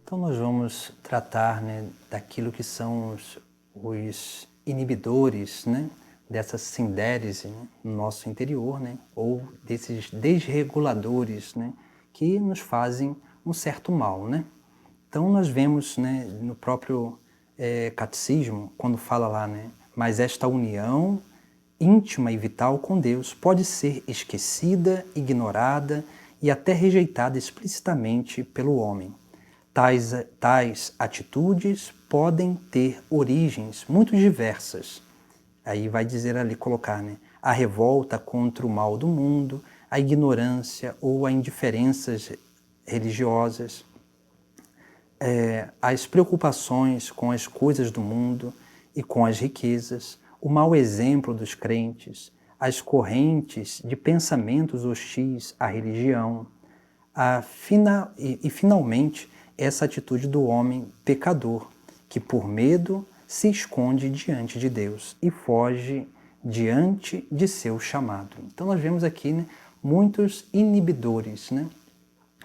Então nós vamos tratar, daquilo que são os inibidores, dessa sindérese, no nosso interior, ou desses desreguladores, que nos fazem um certo mal, Então nós vemos, no próprio catecismo, quando fala lá, mas esta união íntima e vital com Deus pode ser esquecida, ignorada e até rejeitada explicitamente pelo homem. Tais atitudes podem ter origens muito diversas. Aí vai dizer ali, colocar, a revolta contra o mal do mundo, a ignorância ou a indiferenças religiosas, as preocupações com as coisas do mundo e com as riquezas, o mau exemplo dos crentes, as correntes de pensamentos hostis à religião, finalmente, essa atitude do homem pecador, que por medo se esconde diante de Deus e foge diante de seu chamado. Então nós vemos aqui muitos inibidores,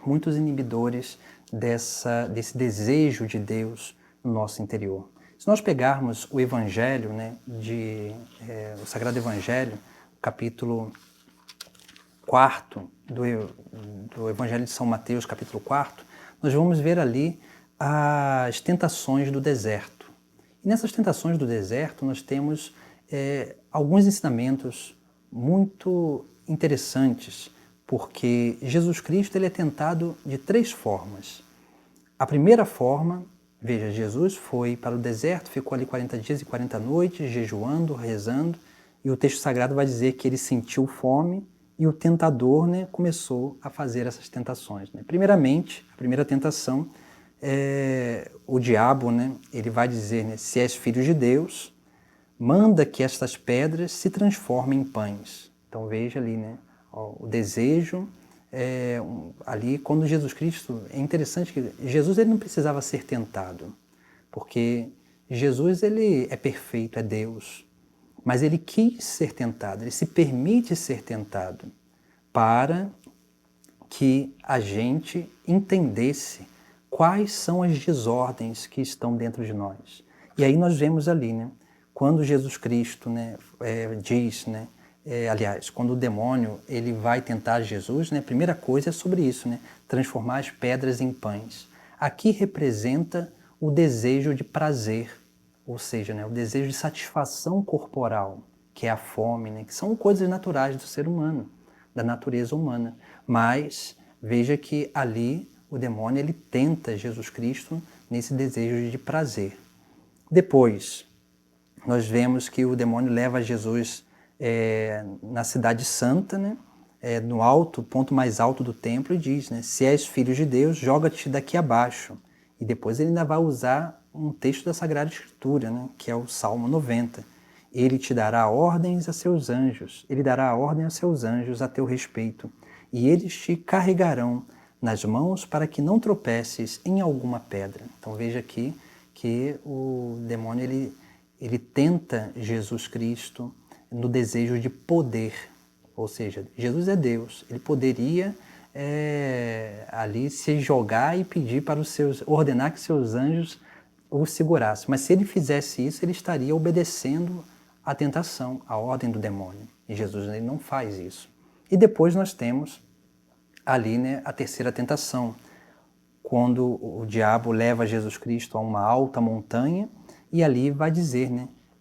muitos inibidores desse desejo de Deus no nosso interior. Se nós pegarmos o Evangelho, o Sagrado Evangelho, capítulo 4 do Evangelho de São Mateus, capítulo 4, nós vamos ver ali as tentações do deserto. E nessas tentações do deserto nós temos alguns ensinamentos muito interessantes, porque Jesus Cristo ele é tentado de 3 formas. A primeira forma, veja, Jesus foi para o deserto, ficou ali 40 dias e 40 noites, jejuando, rezando, e o texto sagrado vai dizer que ele sentiu fome e o tentador começou a fazer essas tentações. Primeiramente, a primeira tentação, o diabo ele vai dizer, se és filho de Deus, manda que estas pedras se transformem em pães. Então veja ali, o desejo, ali quando Jesus Cristo, é interessante que Jesus ele não precisava ser tentado, porque Jesus ele é perfeito, é Deus, mas ele quis ser tentado, ele se permite ser tentado para que a gente entendesse quais são as desordens que estão dentro de nós. E aí nós vemos ali, quando Jesus Cristo diz, aliás, quando o demônio ele vai tentar Jesus, a primeira coisa é sobre isso, transformar as pedras em pães. Aqui representa o desejo de prazer, ou seja, o desejo de satisfação corporal, que é a fome, que são coisas naturais do ser humano, da natureza humana. Mas veja que ali o demônio ele tenta Jesus Cristo nesse desejo de prazer. Depois, nós vemos que o demônio leva Jesus na cidade santa, no alto, ponto mais alto do templo, e diz, se és filho de Deus, joga-te daqui abaixo. E depois ele ainda vai usar um texto da Sagrada Escritura, que é o Salmo 90. Ele te dará ordens a seus anjos, ele dará ordem a seus anjos a teu respeito, e eles te carregarão nas mãos para que não tropeces em alguma pedra. Então veja aqui que o demônio ele tenta Jesus Cristo no desejo de poder, ou seja, Jesus é Deus, ele poderia ali se jogar e pedir para ordenar que seus anjos o segurassem, mas se ele fizesse isso, ele estaria obedecendo à tentação, à ordem do demônio, e Jesus ele não faz isso. E depois nós temos ali a terceira tentação, quando o diabo leva Jesus Cristo a uma alta montanha e ali vai dizer,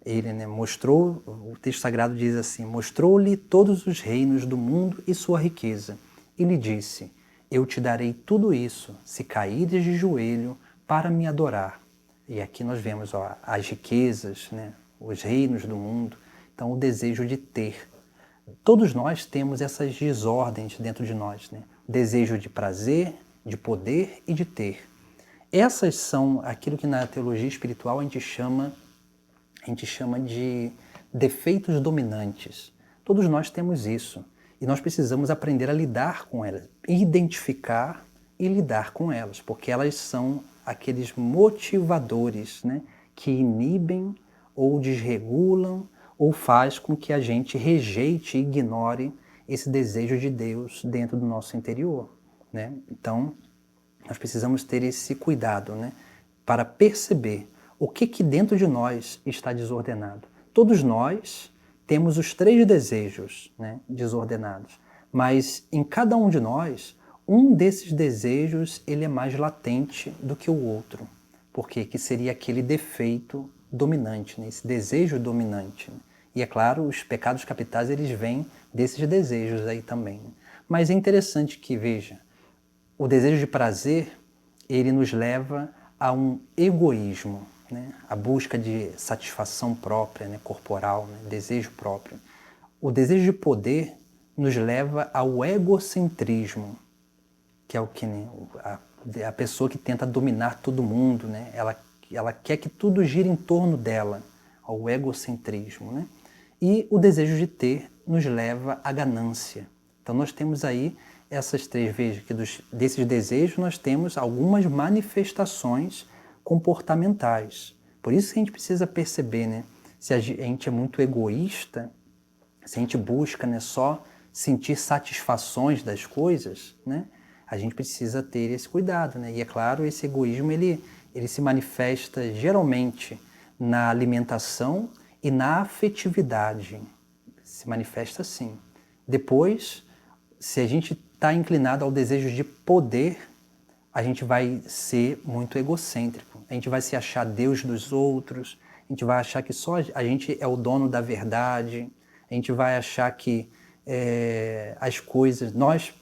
ele mostrou, o texto sagrado diz assim, mostrou-lhe todos os reinos do mundo e sua riqueza. E lhe disse, eu te darei tudo isso, se caíres de joelho para me adorar. E aqui nós vemos as riquezas, os reinos do mundo, então o desejo de ter. Todos nós temos essas desordens dentro de nós, desejo de prazer, de poder e de ter. Essas são aquilo que na teologia espiritual a gente chama de defeitos dominantes. Todos nós temos isso e nós precisamos aprender a lidar com elas, identificar e lidar com elas, porque elas são aqueles motivadores, que inibem ou desregulam ou faz com que a gente rejeite e ignore esse desejo de Deus dentro do nosso interior. Então, Nós precisamos ter esse cuidado, né, para perceber o que dentro de nós está desordenado. Todos nós temos os 3 desejos, né, desordenados, mas em cada um de nós, um desses desejos ele é mais latente do que o outro. Por quê? Que seria aquele defeito dominante, né, esse desejo dominante. E é claro, os pecados capitais eles vêm desses desejos aí também. Mas é interessante que, veja, o desejo de prazer, ele nos leva a um egoísmo, né? A busca de satisfação própria, né? Corporal, né? Desejo próprio. O desejo de poder nos leva ao egocentrismo, que é o que, né? A pessoa que tenta dominar todo mundo, né? Ela quer que tudo gire em torno dela, ao egocentrismo, né? E o desejo de ter nos leva à ganância. Então nós temos aí essas 3, veja que desses desejos nós temos algumas manifestações comportamentais. Por isso que a gente precisa perceber, né, se a gente é muito egoísta, se a gente busca, né, só sentir satisfações das coisas, né, a gente precisa ter esse cuidado, né? E é claro, esse egoísmo ele se manifesta geralmente na alimentação e na afetividade. Se manifesta assim. Depois, se a gente está inclinado ao desejo de poder, a gente vai ser muito egocêntrico. A gente vai se achar Deus dos outros, a gente vai achar que só a gente é o dono da verdade, a gente vai achar que as coisas, nós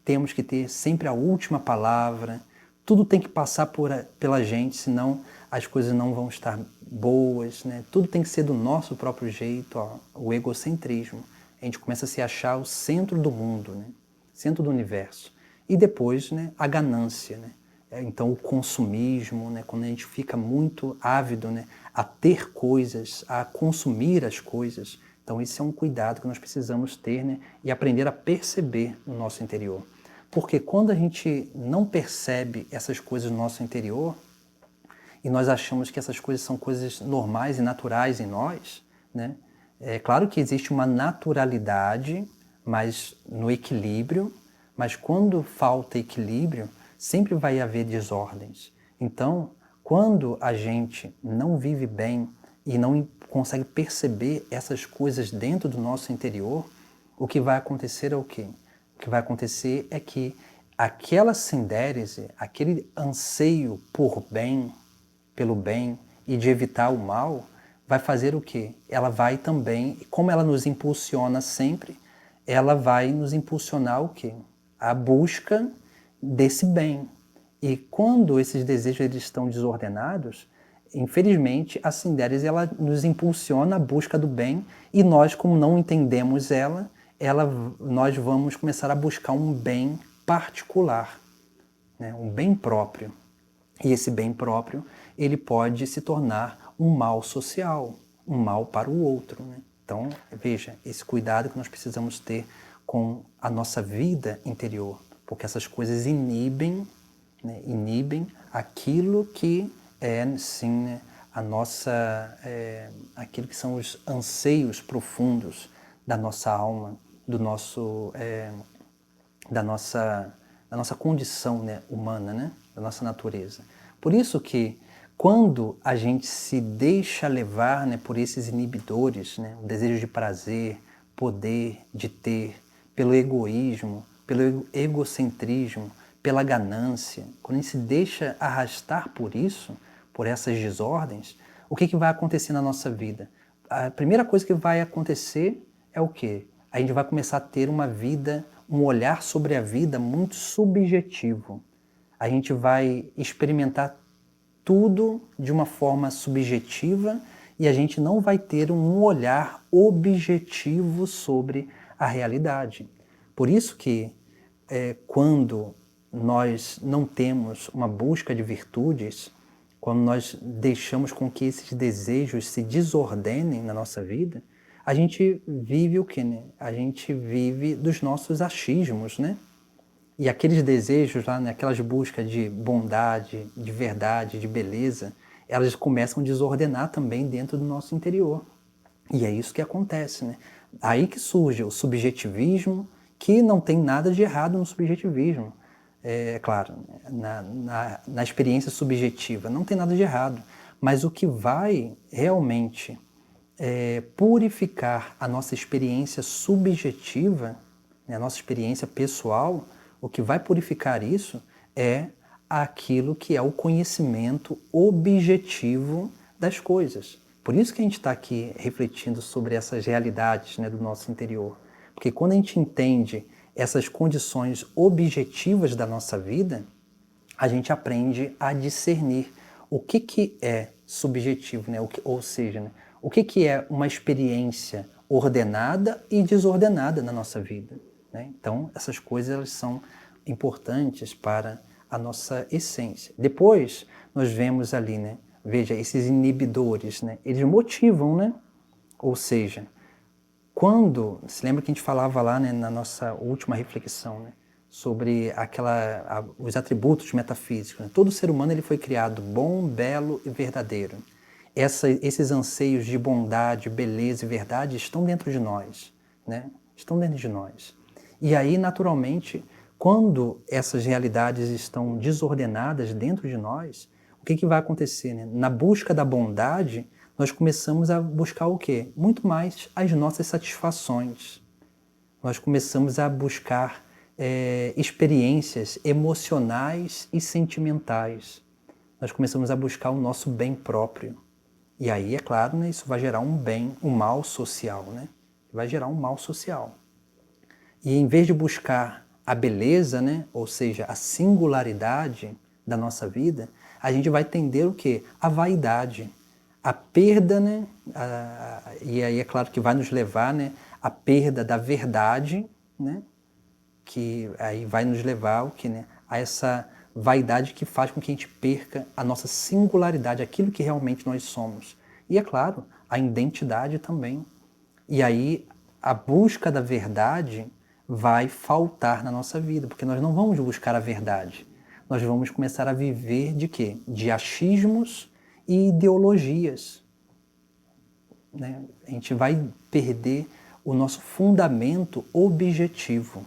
temos que ter sempre a última palavra, tudo tem que passar pela gente, senão as coisas não vão estar boas, né? Tudo tem que ser do nosso próprio jeito, ó, o egocentrismo. A gente começa a se achar o centro do mundo, né? Centro do universo. E depois, né, a ganância, né? Então o consumismo, né, quando a gente fica muito ávido, né, a ter coisas, a consumir as coisas. Então esse é um cuidado que nós precisamos ter, né, e aprender a perceber no nosso interior. Porque quando a gente não percebe essas coisas no nosso interior, e nós achamos que essas coisas são coisas normais e naturais em nós, né? É claro que existe uma naturalidade, mas no equilíbrio, mas quando falta equilíbrio, sempre vai haver desordens. Então, quando a gente não vive bem e não consegue perceber essas coisas dentro do nosso interior, o que vai acontecer é o quê? O que vai acontecer é que aquela sindérese, aquele anseio por bem, pelo bem e de evitar o mal, vai fazer o quê? Ela vai também, como ela nos impulsiona sempre, ela vai nos impulsionar o quê? A busca desse bem. E quando esses desejos eles estão desordenados, infelizmente a sindérese ela nos impulsiona a busca do bem e nós, como não entendemos nós vamos começar a buscar um bem particular, né? Um bem próprio. E esse bem próprio, ele pode se tornar um mal social, um mal para o outro, né? Então, veja, esse cuidado que nós precisamos ter com a nossa vida interior, porque essas coisas inibem, né, inibem aquilo que é, sim, né, a nossa, aquilo que são os anseios profundos da nossa alma, do nosso, da nossa condição, né, humana, né, da nossa natureza. Por isso que quando a gente se deixa levar, né, por esses inibidores, né, o desejo de prazer, poder, de ter, pelo egoísmo, pelo egocentrismo, pela ganância, quando a gente se deixa arrastar por isso, por essas desordens, o que vai acontecer na nossa vida? A primeira coisa que vai acontecer é o quê? A gente vai começar a ter uma vida, um olhar sobre a vida muito subjetivo. A gente vai experimentar tudo de uma forma subjetiva e a gente não vai ter um olhar objetivo sobre a realidade. Por isso que quando nós não temos uma busca de virtudes, quando nós deixamos com que esses desejos se desordenem na nossa vida, a gente vive o quê, né? A gente vive dos nossos achismos, né? E aqueles desejos lá, né, aquelas buscas de bondade, de verdade, de beleza, elas começam a desordenar também dentro do nosso interior. E é isso que acontece, né? Aí que surge o subjetivismo, que não tem nada de errado no subjetivismo. claro, na experiência subjetiva, não tem nada de errado, mas o que vai realmente purificar a nossa experiência subjetiva, né, a nossa experiência pessoal, o que vai purificar isso é aquilo que é o conhecimento objetivo das coisas. Por isso que a gente está aqui refletindo sobre essas realidades, né, do nosso interior. Porque quando a gente entende essas condições objetivas da nossa vida, a gente aprende a discernir o que é subjetivo, né? Ou seja, né? O que é uma experiência ordenada e desordenada na nossa vida, né? Então, essas coisas elas são importantes para a nossa essência. Depois, nós vemos ali, né? Veja, esses inibidores, né? Eles motivam, né? Ou seja, quando, se lembra que a gente falava lá, né, na nossa última reflexão, né, sobre os atributos metafísicos, né? Todo ser humano ele foi criado bom, belo e verdadeiro. Esses anseios de bondade, beleza e verdade estão dentro de nós, né? Estão dentro de nós. E aí, naturalmente, quando essas realidades estão desordenadas dentro de nós, o que vai acontecer, né? Na busca da bondade, nós começamos a buscar o quê? Muito mais as nossas satisfações. Nós começamos a buscar experiências emocionais e sentimentais. Nós começamos a buscar o nosso bem próprio. E aí, é claro, né, isso vai gerar um mal social, né? Vai gerar um mal social. E em vez de buscar a beleza, né, ou seja, a singularidade da nossa vida, a gente vai tender o quê? A vaidade, a perda, né? E aí é claro que vai nos levar, né, à perda da verdade, né? Que aí vai nos levar o que, né, a essa vaidade que faz com que a gente perca a nossa singularidade, aquilo que realmente nós somos. E é claro, a identidade também. E aí a busca da verdade vai faltar na nossa vida, porque nós não vamos buscar a verdade. Nós vamos começar a viver de quê? De achismos e ideologias, né? A gente vai perder o nosso fundamento objetivo.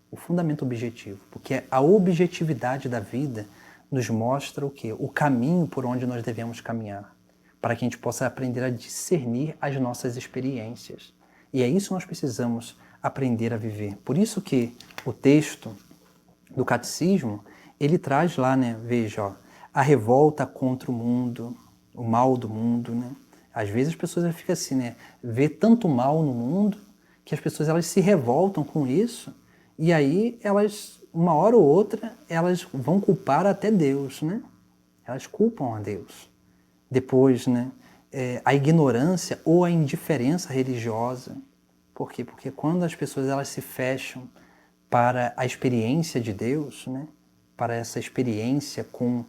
O fundamento objetivo, porque a objetividade da vida nos mostra o quê? O caminho por onde nós devemos caminhar, para que a gente possa aprender a discernir as nossas experiências. E é isso que nós precisamos aprender a viver. Por isso que o texto do Catecismo, ele traz lá, né, veja, ó, a revolta contra o mundo, o mal do mundo, né? Às vezes as pessoas ficam assim, né, vê tanto mal no mundo que as pessoas elas se revoltam com isso e aí elas, uma hora ou outra, elas vão culpar até Deus, né? Elas culpam a Deus. Depois, né, a ignorância ou a indiferença religiosa. Por quê? Porque quando as pessoas elas se fecham para a experiência de Deus, né, para essa experiência com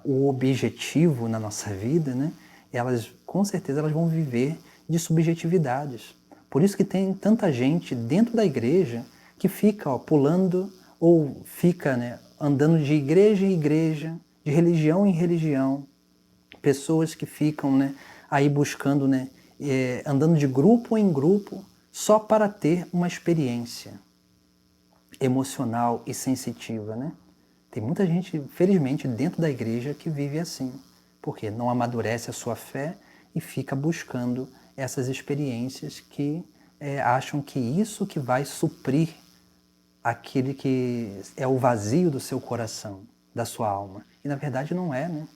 o objetivo na nossa vida, né, elas com certeza elas vão viver de subjetividades. Por isso que tem tanta gente dentro da igreja que fica pulando ou fica, né, andando de igreja em igreja, de religião em religião, pessoas que ficam, né, aí buscando, né, andando de grupo em grupo só para ter uma experiência emocional e sensitiva, né? Tem muita gente, felizmente, dentro da igreja que vive assim, porque não amadurece a sua fé e fica buscando essas experiências que acham que isso que vai suprir aquele que é o vazio do seu coração, da sua alma. E na verdade não é, né?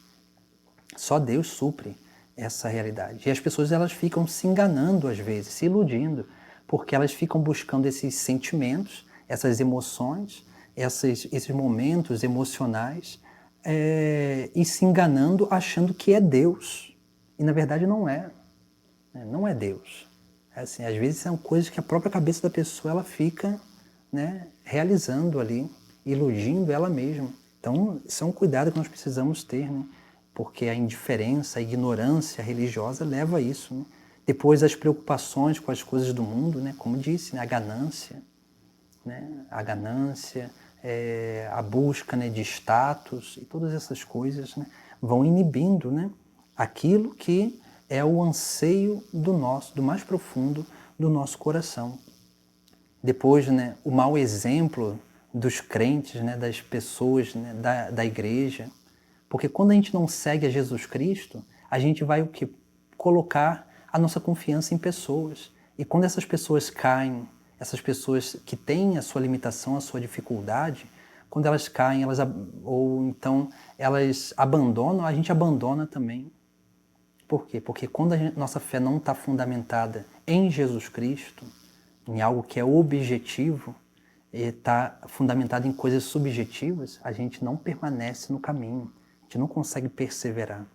Só Deus supre essa realidade. E as pessoas elas ficam se enganando às vezes, se iludindo, porque elas ficam buscando esses sentimentos, essas emoções, esses momentos emocionais e se enganando achando que é Deus. E na verdade não é. Não é Deus. Assim, às vezes são coisas que a própria cabeça da pessoa ela fica, né, realizando ali, iludindo ela mesma. Então, isso é um cuidado que nós precisamos ter, né? Porque a indiferença, a ignorância religiosa leva a isso, né? Depois as preocupações com as coisas do mundo, né? Como disse, né? A ganância, né? A ganância, a busca, né, de status e todas essas coisas, né, vão inibindo, né, aquilo que é o anseio do mais profundo do nosso coração. Depois, né, o mau exemplo dos crentes, né, das pessoas, né, da igreja. Porque quando a gente não segue a Jesus Cristo, a gente vai o quê? Colocar a nossa confiança em pessoas. E quando essas pessoas caem, essas pessoas que têm a sua limitação, a sua dificuldade, quando elas caem, ou então elas abandonam, a gente abandona também. Por quê? Porque quando nossa fé não está fundamentada em Jesus Cristo, em algo que é objetivo, está fundamentada em coisas subjetivas, a gente não permanece no caminho, a gente não consegue perseverar.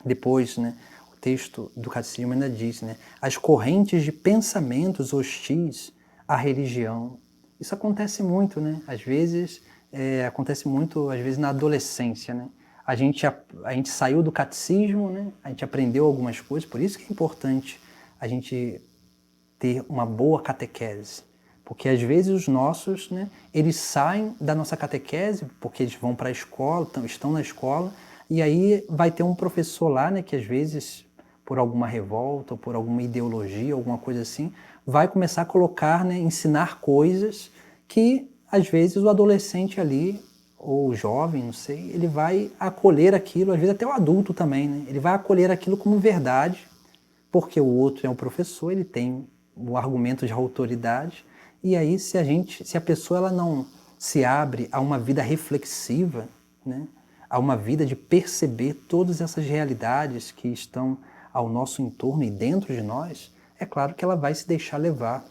Depois, né, o texto do Catecismo ainda diz, né, as correntes de pensamentos hostis à religião. Isso acontece muito, né? Às vezes, acontece muito, às vezes, na adolescência, né? A gente saiu do catecismo, né? A gente aprendeu algumas coisas, por isso que é importante a gente ter uma boa catequese. Porque às vezes os nossos, né, eles saem da nossa catequese, porque eles vão para a escola, estão na escola, e aí vai ter um professor lá, né, que às vezes, por alguma revolta, ou por alguma ideologia, alguma coisa assim, vai começar a colocar, né, ensinar coisas que às vezes o adolescente ali, ou o jovem, não sei, ele vai acolher aquilo, às vezes até o adulto também, né, ele vai acolher aquilo como verdade, porque o outro é um professor, ele tem o argumento de autoridade, e aí se a pessoa ela não se abre a uma vida reflexiva, né, a uma vida de perceber todas essas realidades que estão ao nosso entorno e dentro de nós, é claro que ela vai se deixar levar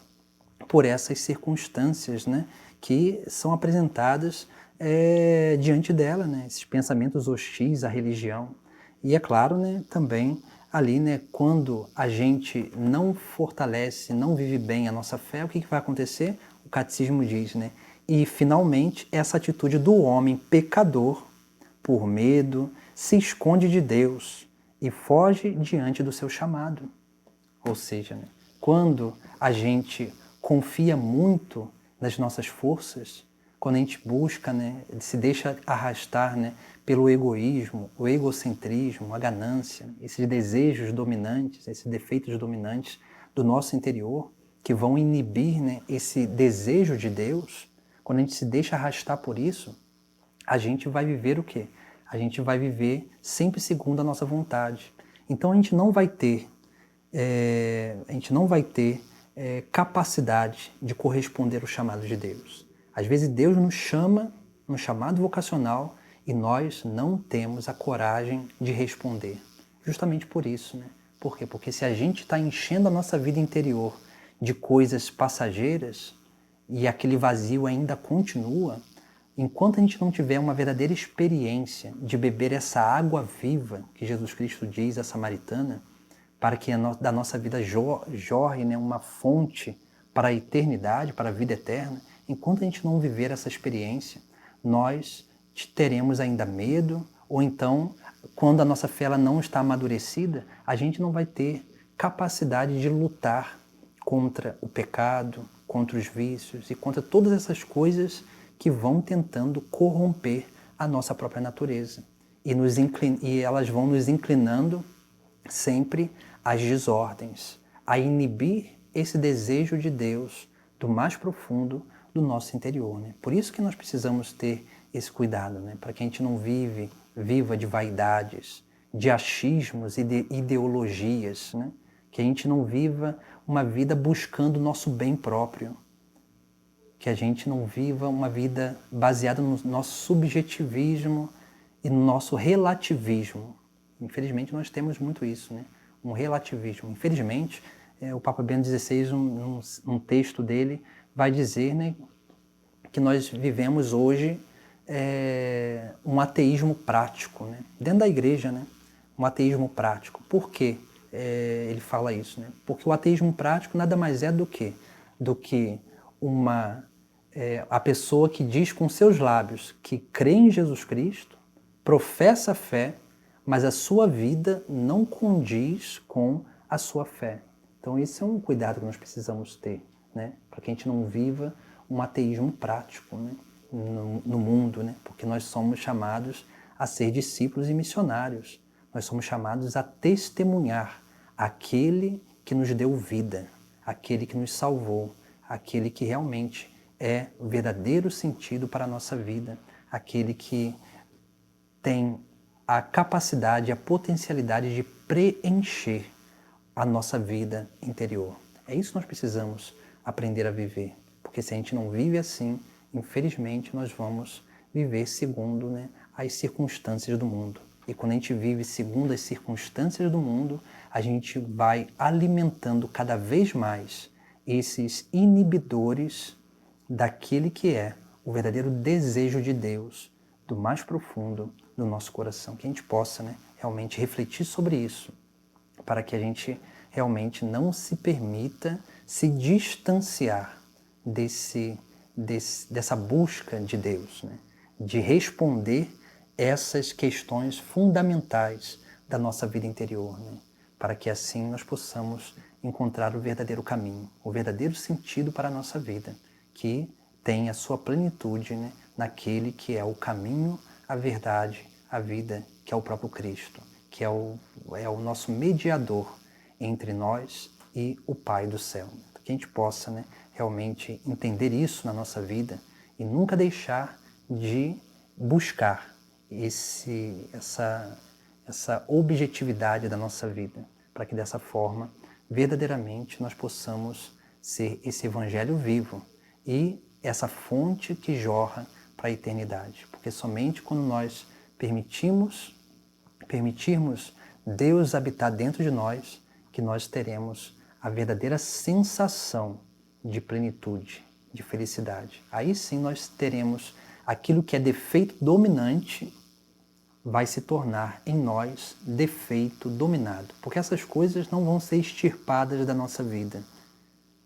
por essas circunstâncias, né, que são apresentadas diante dela, né, esses pensamentos hostis à religião. E é claro, né, também ali, né, quando a gente não fortalece, não vive bem a nossa fé, o que vai acontecer? O catecismo diz, né, e finalmente essa atitude do homem pecador, por medo, se esconde de Deus e foge diante do seu chamado. Ou seja, né, quando a gente confia muito nas nossas forças, quando a gente busca, né, se deixa arrastar, né, pelo egoísmo, o egocentrismo, a ganância, esses desejos dominantes, esses defeitos dominantes do nosso interior, que vão inibir, né, esse desejo de Deus, quando a gente se deixa arrastar por isso, a gente vai viver o quê? A gente vai viver sempre segundo a nossa vontade. Então a gente não vai ter capacidade de corresponder ao chamado de Deus. Às vezes Deus nos chama no chamado vocacional e nós não temos a coragem de responder. Justamente por isso, né? Por quê? Porque se a gente está enchendo a nossa vida interior de coisas passageiras e aquele vazio ainda continua, enquanto a gente não tiver uma verdadeira experiência de beber essa água viva que Jesus Cristo diz à samaritana, para que da nossa vida jorre, né, uma fonte para a eternidade, para a vida eterna, enquanto a gente não viver essa experiência, nós teremos ainda medo, ou então, quando a nossa fé ela não está amadurecida, a gente não vai ter capacidade de lutar contra o pecado, contra os vícios e contra todas essas coisas que vão tentando corromper a nossa própria natureza. E elas vão nos inclinando sempre às desordens, a inibir esse desejo de Deus do mais profundo do nosso interior, né? Por isso que nós precisamos ter esse cuidado, né? Para que a gente não viva de vaidades, de achismos e de ideologias, né? Que a gente não viva uma vida buscando o nosso bem próprio, que a gente não viva uma vida baseada no nosso subjetivismo e no nosso relativismo. Infelizmente nós temos muito isso, né? Um relativismo. Infelizmente, o Papa Bento XVI, num texto dele, vai dizer, né, que nós vivemos hoje um ateísmo prático, né? Dentro da igreja, né? Um ateísmo prático. Por quê? Ele fala isso, né? Porque o ateísmo prático nada mais é do que a pessoa que diz com seus lábios que crê em Jesus Cristo, professa a fé, mas a sua vida não condiz com a sua fé. Então esse é um cuidado que nós precisamos ter, né? Para que a gente não viva um ateísmo prático, né? no mundo, né? Porque nós somos chamados a ser discípulos e missionários. Nós somos chamados a testemunhar aquele que nos deu vida, aquele que nos salvou, aquele que realmente é o verdadeiro sentido para a nossa vida, aquele que tem a capacidade, a potencialidade de preencher a nossa vida interior. É isso que nós precisamos aprender a viver, porque se a gente não vive assim, infelizmente nós vamos viver segundo, as circunstâncias do mundo. E quando a gente vive segundo as circunstâncias do mundo, a gente vai alimentando cada vez mais esses inibidores daquele que é o verdadeiro desejo de Deus, do mais profundo do nosso coração. Que a gente possa, realmente refletir sobre isso, para que a gente realmente não se permita se distanciar dessa busca de Deus, de responder essas questões fundamentais da nossa vida interior, para que assim nós possamos encontrar o verdadeiro caminho, o verdadeiro sentido para a nossa vida, que tem a sua plenitude naquele que é o caminho, a verdade, a vida, que é o próprio Cristo, que é o nosso mediador entre nós e o Pai do céu. Que a gente possa realmente entender isso na nossa vida e nunca deixar de buscar essa objetividade da nossa vida, para que dessa forma, verdadeiramente, nós possamos ser esse evangelho vivo e essa fonte que jorra para a eternidade. Porque somente quando nós permitirmos Deus habitar dentro de nós, que nós teremos a verdadeira sensação de plenitude, de felicidade. Aí sim nós teremos aquilo que é defeito dominante, vai se tornar em nós defeito dominado. Porque essas coisas não vão ser extirpadas da nossa vida.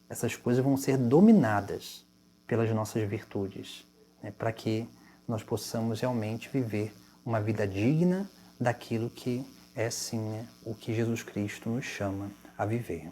Essas coisas vão ser dominadas pelas nossas virtudes, para que nós possamos realmente viver uma vida digna daquilo que é sim o que Jesus Cristo nos chama a viver.